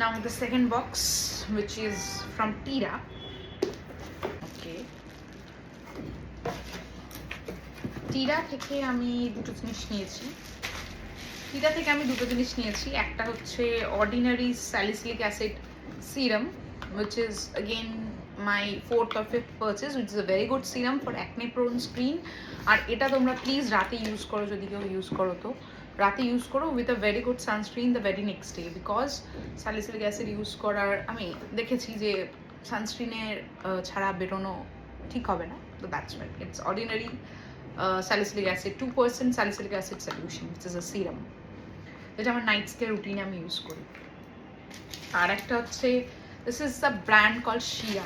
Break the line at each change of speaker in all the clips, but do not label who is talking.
Now the second box, which is from Tira. Okay. Tira থেকে আমি দুটো জিনিস নিয়েছি। টিরা থেকে আমি দুটো জিনিস নিয়েছি। একটা হচ্ছে ordinary salicylic acid serum, which is again my fourth or fifth purchase, which is a very good serum for acne prone skin. আর এটা তোমরা প্লিজ রাতে ইউজ করো, যদি কেউ ইউজ করো তো রাতে ইউজ করো with a very good sunscreen the very next day, because salicylic acid use করার আমি দেখেছি যে সানস্ক্রিনের ছাড়া বেরোনো ঠিক হবে না। তো that's why it's ordinary salicylic acid 2% salicylic acid solution, which is a serum, যেটা আমার নাইট স্কে রুটিনে আমি ইউজ করি। আর একটা হচ্ছে this is the brand call shea.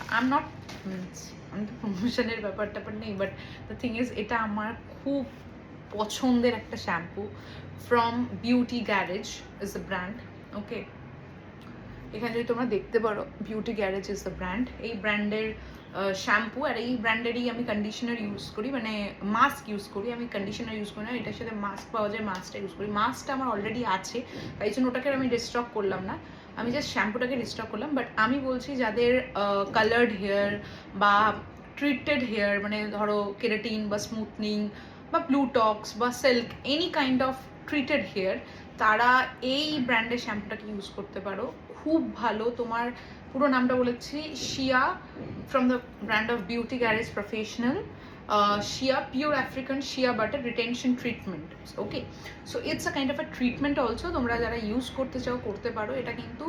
আমি তো প্রমোশনের ব্যাপারটা নেই, বাট দ্য থিং ইজ এটা আমার খুব পছন্দের একটা shampoo from Beauty Garage is the brand. Okay, এখানে যদি তোমরা দেখতে পারো Beauty Garage is the brand. এই ব্র্যান্ডের শ্যাম্পু আর এই ব্র্যান্ডেরই আমি কন্ডিশনার ইউজ করি, মানে মাস্ক ইউজ করি। আমি কন্ডিশনার ইউজ করি না, এটার সাথে মাস্ক পাওয়া যায়, মাস্কটা ইউজ করি। মাস্কটা আমার অলরেডি আছে, তাই জন্য ওটাকে আমি রিস্টক করলাম না, আমি জাস্ট শ্যাম্পুটাকে রিস্টক করলাম। বাট আমি বলছি যাদের কালার্ড হেয়ার বা ট্রিটেড হেয়ার, মানে ধরো কেরাটিন বা স্মুথনিং বা ব্লুটক্স বা silk, any kind of treated hair, তারা এই ব্র্যান্ডের শ্যাম্পুটাকে ইউজ করতে পারো। খুব ভালো। তোমার পুরো নামটা বলেছি, shea from the brand of Beauty Garage professional, shea pure African shea butter retention treatment. Okay, so it's a kind of a treatment also. তোমরা যারা ইউজ করতে চাও করতে পারো। এটা কিন্তু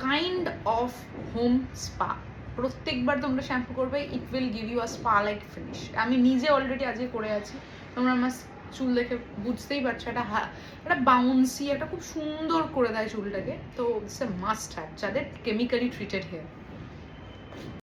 কাইন্ড অফ হোম স্পা। প্রত্যেকবার তোমরা শ্যাম্পু করবে, it will give you a spa like finish. আমি নিজে অলরেডি আজকে করে আছি, তোমরা আমার চুল দেখে বুঝতেই পারছো, একটা বাউন্সি, একটা খুব সুন্দর করে দেয় চুলটাকে। তো ইটস এ মাস্ট হ্যাভ যাদের কেমিক্যালি ট্রিটেড হেয়ার।